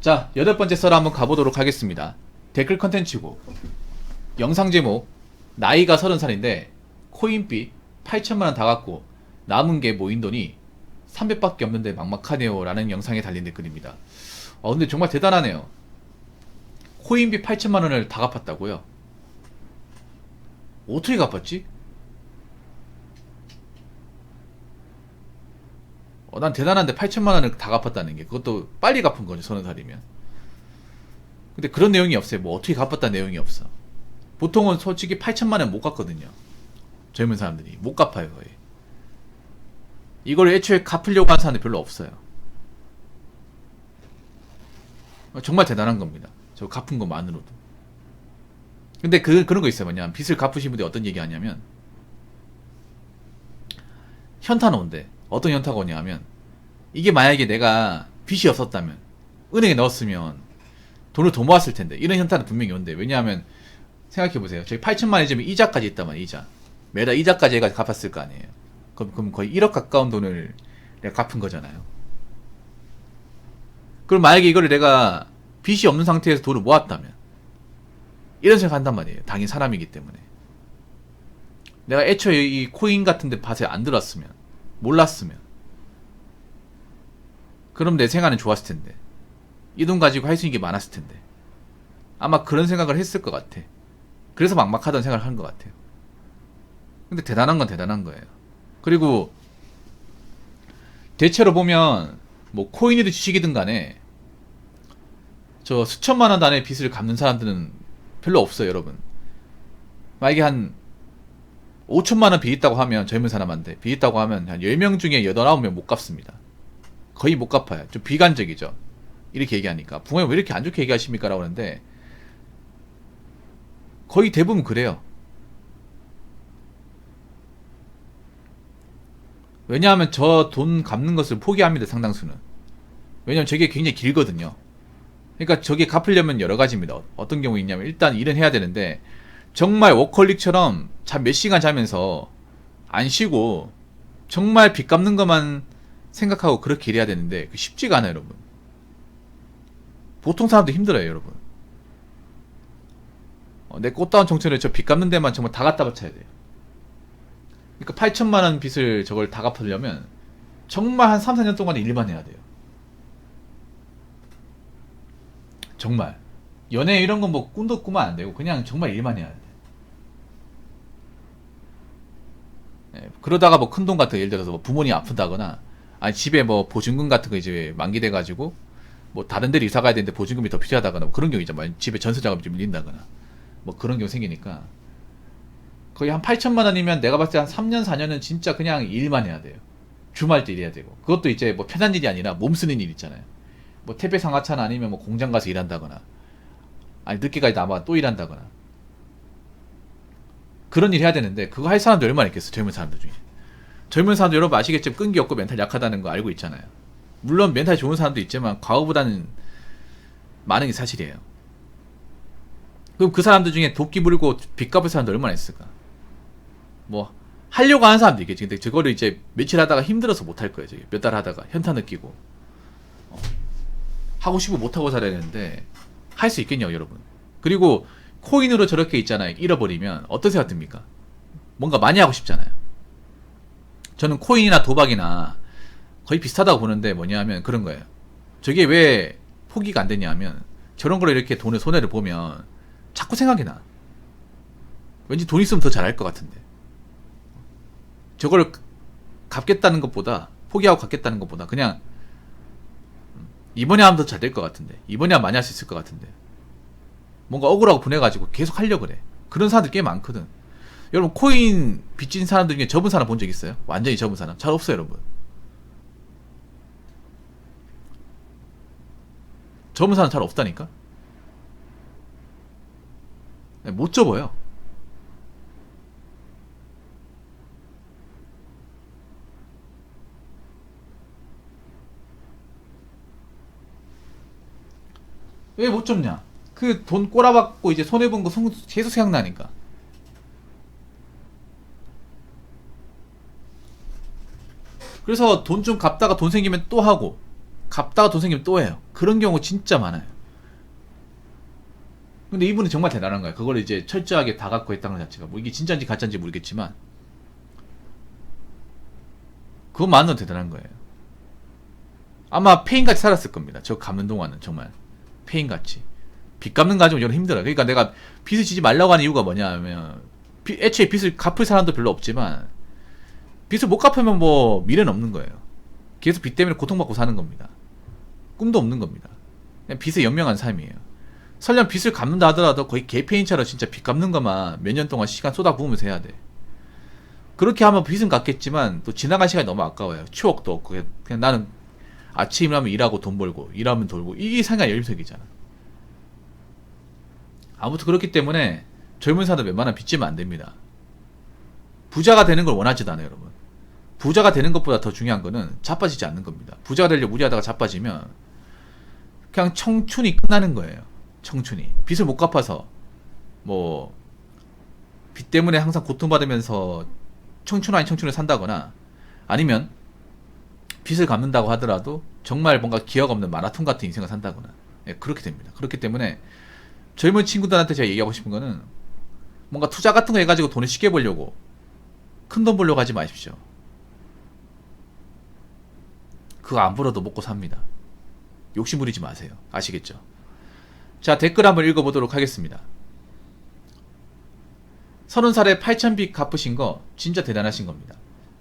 자, 8번째 썰 한번 가보도록 하겠습니다. 댓글 컨텐츠고 영상 제목 나이가 30살인데 코인비 8천만원 다 갖고 남은 게 모인 돈이 300밖에 없는데 막막하네요 라는 영상에 달린 댓글입니다. 근데 정말 대단하네요. 코인비 8천만원을 다 갚았다고요? 어떻게 갚았지? 난 대단한데 8천만원을 다 갚았다는 게, 그것도 빨리 갚은 거죠, 30살이면. 근데 그런 내용이 없어요. 뭐 어떻게 갚았다는 내용이 없어. 보통은 솔직히 8천만원 못 갚거든요. 젊은 사람들이 못 갚아요, 거의. 이걸 애초에 갚으려고 하는 사람들 별로 없어요. 정말 대단한 겁니다, 저 갚은 것만으로도. 근데 그런 거 있어요. 뭐냐, 빚을 갚으신 분들이 어떤 얘기 하냐면, 현타는 온대. 어떤 현타가 오냐면, 이게 만약에 내가 빚이 없었다면, 은행에 넣었으면 돈을 더 모았을 텐데, 이런 현타는 분명히 온대. 왜냐하면 생각해보세요. 저기 8천만원이면 이자까지 있다만, 이자 매달 이자까지 해가지고 갚았을 거 아니에요. 그럼 거의 1억 가까운 돈을 내가 갚은 거잖아요. 그럼 만약에 이거를 내가 빚이 없는 상태에서 돈을 모았다면, 이런 생각 한단 말이에요. 당연히 사람이기 때문에. 내가 애초에 이 코인 같은데 밭에 안 들었으면, 몰랐으면, 그럼 내 생활은 좋았을 텐데, 이 돈 가지고 할 수 있는 게 많았을 텐데, 아마 그런 생각을 했을 것 같아. 그래서 막막하다는 생각을 한 것 같아요. 근데 대단한 건 대단한 거예요. 그리고 대체로 보면 뭐 코인이든 주식이든 간에 저 수천만 원 단위의 빚을 갚는 사람들은 별로 없어요, 여러분. 만약에 한 5천만 원 빚 있다고 하면, 젊은 사람한테 빚 있다고 하면 한 10명 중에 8, 9명 못 갚습니다. 거의 못 갚아요. 좀 비관적이죠, 이렇게 얘기하니까. 부모님 왜 이렇게 안 좋게 얘기하십니까? 라고 하는데, 거의 대부분 그래요. 왜냐하면 저 돈 갚는 것을 포기합니다, 상당수는. 왜냐하면 저게 굉장히 길거든요. 그러니까 저게 갚으려면 여러 가지입니다. 어떤 경우 있냐면, 일단 일은 해야 되는데, 정말 워커홀릭처럼 잠 몇 시간 자면서 안 쉬고 정말 빚 갚는 것만 생각하고 그렇게 일해야 되는데, 그 쉽지가 않아요, 여러분. 보통 사람도 힘들어요, 여러분. 내 꽃다운 청춘을 저 빚 갚는 데만 정말 다 갖다 바쳐야 돼요. 그러니까 8천만원 빚을 저걸 다 갚으려면 정말 한 3, 4년 동안 일만 해야 돼요. 정말 연애 이런 건 뭐 꿈도 꾸면 안 되고, 그냥 정말 일만 해야 돼. 그러다가 뭐 큰 돈 같은 거, 예를 들어서 뭐 부모님 아프다거나, 아니 집에 뭐 보증금 같은 거 이제 만기돼 가지고 뭐 다른 데로 이사 가야 되는데 보증금이 더 필요하다거나, 뭐 그런 경우 있잖아요. 집에 전세 자금이 좀 밀린다거나 뭐 그런 경우 생기니까, 거의 한 8천만 원이면 내가 봤을 때 한 3년 4년은 진짜 그냥 일만 해야 돼요. 주말 때 일해야 되고, 그것도 이제 뭐 편한 일이 아니라 몸 쓰는 일 있잖아요. 뭐 택배 상하차나 아니면 뭐 공장 가서 일한다거나, 아니 늦게까지 남아 또 일한다거나, 그런 일 해야 되는데, 그거 할 사람도 얼마나 있겠어, 젊은 사람들 중에. 젊은 사람도 여러분 아시겠지만 끈기 없고 멘탈 약하다는 거 알고 있잖아요. 물론 멘탈 좋은 사람도 있지만 과거보다는 많은 게 사실이에요. 그럼 그 사람들 중에 도끼 물고 빚 갚을 사람도 얼마나 있을까? 뭐 하려고 하는 사람도 있겠지. 근데 저거를 이제 며칠 하다가 힘들어서 못 할 거예요. 몇 달 하다가 현타 느끼고, 하고 싶고 못 하고 살아야 되는데 할 수 있겠냐고, 여러분. 그리고 코인으로 저렇게 있잖아요. 잃어버리면 어떤 생각 듭니까? 뭔가 많이 하고 싶잖아요. 저는 코인이나 도박이나 거의 비슷하다고 보는데, 뭐냐면 그런 거예요. 저게 왜 포기가 안 되냐 하면, 저런 걸로 이렇게 돈을 손해를 보면 자꾸 생각이 나. 왠지 돈 있으면 더 잘할 것 같은데, 저걸 갚겠다는 것보다, 포기하고 갚겠다는 것보다 그냥 이번에 하면 더 잘 될 것 같은데, 이번에 하면 많이 할 수 있을 것 같은데, 뭔가 억울하고 분해가지고 계속 하려고 그래. 그런 사람들 꽤 많거든. 여러분, 코인 빚진 사람들 중에 접은 사람 본 적 있어요? 완전히 접은 사람 잘 없어요, 여러분. 접은 사람 잘 없다니까. 못 접어요. 왜 못 접냐? 그 돈 꼬라박고 이제 손해본 거 계속 생각나니까. 그래서 돈 좀 갚다가 돈 생기면 또 하고, 갚다가 돈 생기면 또 해요. 그런 경우 진짜 많아요. 근데 이분은 정말 대단한 거예요. 그걸 이제 철저하게 다 갖고 했다는 것 자체가 뭐 이게 진짜인지 가짜인지 모르겠지만 그것만으로 대단한 거예요. 아마 페인같이 살았을 겁니다. 저 갚는 동안은 정말 페인같이. 빚 갚는 거 가지고 저는 힘들어요. 그러니까 내가 빚을 지지 말라고 하는 이유가 뭐냐면 애초에 빚을 갚을 사람도 별로 없지만 빚을 못 갚으면 뭐 미래는 없는 거예요. 계속 빚 때문에 고통받고 사는 겁니다. 꿈도 없는 겁니다. 그냥 빚에 연명한 삶이에요. 설령 빚을 갚는다 하더라도 거의 개페인처럼 진짜 빚 갚는 것만 몇 년 동안 시간 쏟아부으면서 해야 돼. 그렇게 하면 빚은 갚겠지만 또 지나간 시간이 너무 아까워요. 추억도 없고 그냥 나는 아침 일하면 일하고 돈 벌고 일하면 돌고 이게 생활 열림석이잖아. 아무튼 그렇기 때문에 젊은 사람들 웬만하면 빚지면 안 됩니다. 부자가 되는 걸 원하지도 않아요, 여러분. 부자가 되는 것보다 더 중요한 거는 자빠지지 않는 겁니다. 부자가 되려고 무리하다가 자빠지면 그냥 청춘이 끝나는 거예요. 청춘이. 빚을 못 갚아서 뭐 빚 때문에 항상 고통받으면서 청춘 아닌 청춘을 산다거나 아니면 빚을 갚는다고 하더라도 정말 뭔가 기억 없는 마라톤 같은 인생을 산다거나 그렇게 됩니다. 그렇기 때문에 젊은 친구들한테 제가 얘기하고 싶은 거는 뭔가 투자 같은 거 해가지고 돈을 쉽게 벌려고 큰 돈 벌려고 하지 마십시오. 그거 안 벌어도 먹고 삽니다. 욕심 부리지 마세요. 아시겠죠? 자, 댓글 한번 읽어보도록 하겠습니다. 30살에 8,000빚 갚으신 거 진짜 대단하신 겁니다.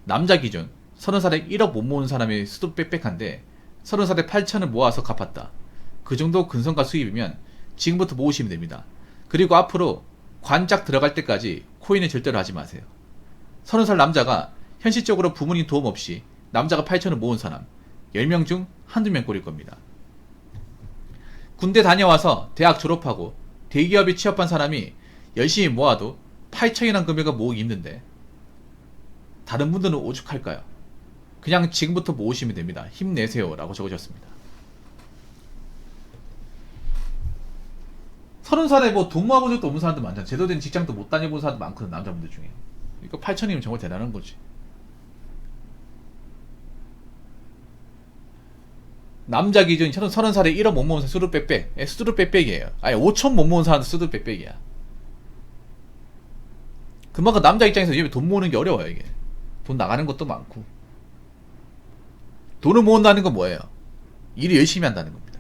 남자 기준 30살에 1억 못 모은 사람이 수도 빽빽한데 30살에 8,000을 모아서 갚았다. 그 정도 근성과 수입이면 지금부터 모으시면 됩니다. 그리고 앞으로 관짝 들어갈 때까지 코인을 절대로 하지 마세요. 30살 남자가 현실적으로 부모님 도움 없이 남자가 8,000을 모은 사람 10명 중 한두 명 꼴일 겁니다. 군대 다녀와서 대학 졸업하고 대기업에 취업한 사람이 열심히 모아도 8,000이라는 금액을 모으기 힘든데 다른 분들은 오죽할까요? 그냥 지금부터 모으시면 됩니다. 힘내세요 라고 적어줬습니다. 30살에 뭐 돈 모아본 적도 없는 사람도 많잖아요. 제대로 된 직장도 못 다녀본 사람도 많거든, 남자분들 중에. 이거 8,000이면 정말 대단한 거지. 남자 기준 30살에 1억 못 모은 사람 수두 빽빽. 수두 빽빽이에요. 아니 5천 못 모은 사람도 수두 빽빽이야. 그만큼 남자 입장에서 요즘에 돈 모으는 게 어려워요. 이게 돈 나가는 것도 많고. 돈을 모은다는 건 뭐예요? 일을 열심히 한다는 겁니다.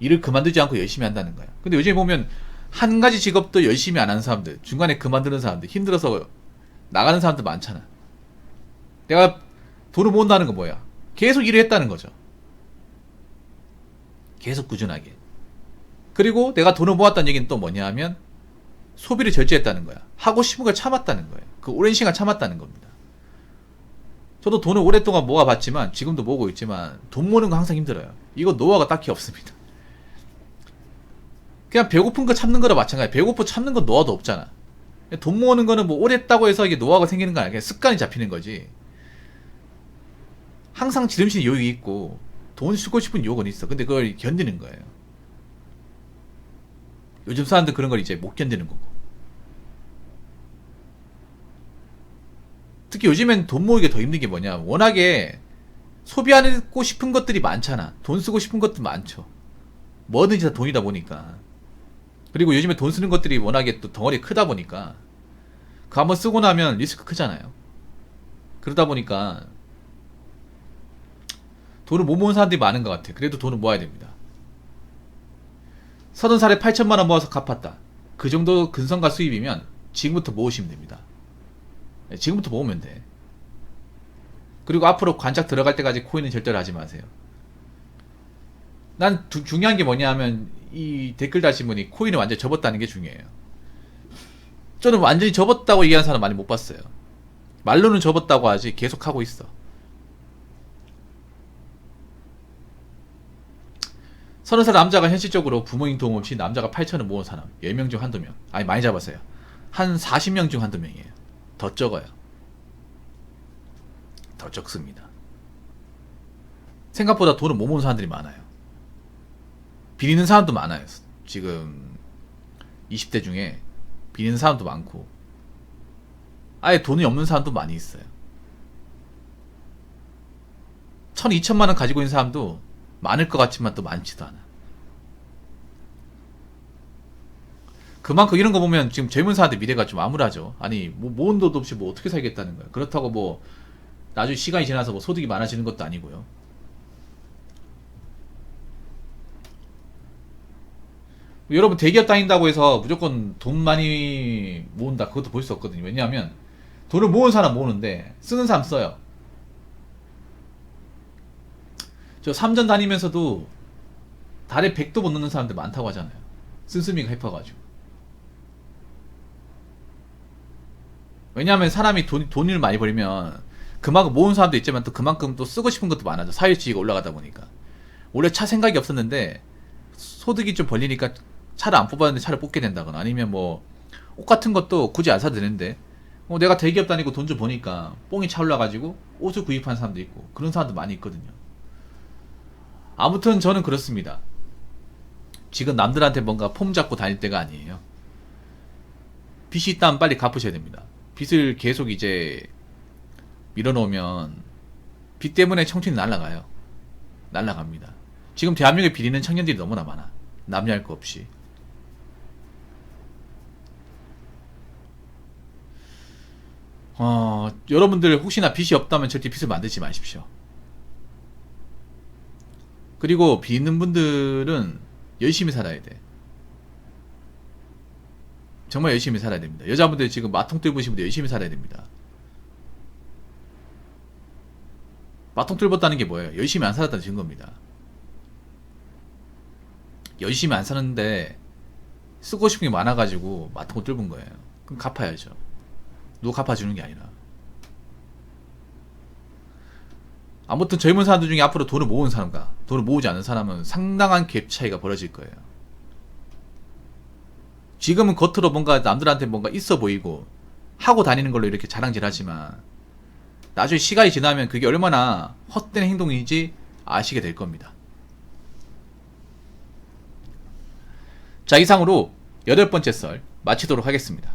일을 그만두지 않고 열심히 한다는 거예요. 근데 요즘에 보면 한 가지 직업도 열심히 안 하는 사람들, 중간에 그만두는 사람들, 힘들어서 나가는 사람들 많잖아. 내가 돈을 모은다는 건 뭐야? 계속 일을 했다는 거죠. 계속 꾸준하게. 그리고 내가 돈을 모았다는 얘기는 또 뭐냐 하면 소비를 절제했다는 거야. 하고 싶은 걸 참았다는 거예요. 그 오랜 시간 참았다는 겁니다. 저도 돈을 오랫동안 모아봤지만 지금도 모으고 있지만 돈 모으는 거 항상 힘들어요. 이거 노하우가 딱히 없습니다. 그냥 배고픈 거 참는 거랑 마찬가지야. 배고프 참는 건 노하우도 없잖아. 돈 모으는 거는 뭐 오래 했다고 해서 이게 노하우가 생기는 거 아니야. 그냥 습관이 잡히는 거지. 항상 지름신 유혹이 있고 돈 쓰고 싶은 유혹은 있어. 근데 그걸 견디는 거예요. 요즘 사람들 그런 걸 이제 못 견디는 거고. 특히 요즘엔 돈 모으기가 더 힘든 게 뭐냐. 워낙에 소비하고 싶은 것들이 많잖아. 돈 쓰고 싶은 것도 많죠. 뭐든지 다 돈이다 보니까. 그리고 요즘에 돈 쓰는 것들이 워낙에 또 덩어리가 크다 보니까 그거 한번 쓰고 나면 리스크 크잖아요. 그러다 보니까 돈을 못 모은 사람들이 많은 것 같아요. 그래도 돈을 모아야 됩니다. 30살에 8,000만원 모아서 갚았다. 그 정도 근성과 수입이면 지금부터 모으시면 됩니다. 지금부터 모으면 돼. 그리고 앞으로 관짝 들어갈 때까지 코인은 절대로 하지 마세요. 난 중요한 게 뭐냐 하면 이 댓글 다신 분이 코인을 완전히 접었다는 게 중요해요. 저는 완전히 접었다고 얘기하는 사람 많이 못 봤어요. 말로는 접었다고 하지 계속 하고 있어. 30살 남자가 현실적으로 부모님 도움 없이 남자가 8,000을 모은 사람 10명 중 한두 명. 아니 많이 잡았어요. 한 40명 중 한두 명이에요. 더 적어요. 더 적습니다. 생각보다 돈을 못 모은 사람들이 많아요. 비리는 사람도 많아요. 지금 20대 중에 비리는 사람도 많고 아예 돈이 없는 사람도 많이 있어요. 1,000, 2,000만원 가지고 있는 사람도 많을 것 같지만 또 많지도 않아. 그만큼 이런 거 보면 지금 젊은 사람들 미래가 좀 암울하죠. 아니 뭐 모은 돈도 없이 뭐 어떻게 살겠다는 거야. 그렇다고 뭐 나중에 시간이 지나서 뭐 소득이 많아지는 것도 아니고요. 여러분 대기업 다닌다고 해서 무조건 돈 많이 모은다 그것도 볼 수 없거든요. 왜냐하면 돈을 모은 사람 모으는데 쓰는 사람 써요. 저 3전 다니면서도 달에 100도 못 넣는 사람들 많다고 하잖아요. 씀씀이가 해퍼가지고. 왜냐하면 사람이 돈을 많이 벌면 그만큼 모은 사람도 있지만 또 그만큼 또 쓰고 싶은 것도 많아져. 사회주의가 올라가다 보니까. 원래 차 생각이 없었는데 소득이 좀 벌리니까 차를 안 뽑았는데 차를 뽑게 된다거나 아니면 뭐 옷 같은 것도 굳이 안 사도 되는데 내가 대기업 다니고 돈 좀 버니까 뽕이 차올라가지고 옷을 구입하는 사람도 있고 그런 사람도 많이 있거든요. 아무튼 저는 그렇습니다. 지금 남들한테 뭔가 폼 잡고 다닐 때가 아니에요. 빚이 있다면 빨리 갚으셔야 됩니다. 빚을 계속 이제 밀어놓으면 빚 때문에 청춘이 날아가요. 날아갑니다. 지금 대한민국에 빚 있는 청년들이 너무나 많아. 남녀할 거 없이. 여러분들 혹시나 빚이 없다면 절대 빚을 만들지 마십시오. 그리고 빚 있는 분들은 열심히 살아야 돼. 정말 열심히 살아야 됩니다. 여자분들 지금 마통 뚫으신 분들 열심히 살아야 됩니다. 마통 뚫었다는 게 뭐예요? 열심히 안 살았다는 증거입니다. 열심히 안 사는데 쓰고 싶은 게 많아가지고 마통을 뚫은 거예요. 그럼 갚아야죠. 누가 갚아주는 게 아니라. 아무튼 젊은 사람들 중에 앞으로 돈을 모으는 사람과 돈을 모으지 않는 사람은 상당한 갭 차이가 벌어질 거예요. 지금은 겉으로 뭔가 남들한테 뭔가 있어 보이고 하고 다니는 걸로 이렇게 자랑질하지만 나중에 시간이 지나면 그게 얼마나 헛된 행동인지 아시게 될 겁니다. 자, 이상으로 8번째 썰 마치도록 하겠습니다.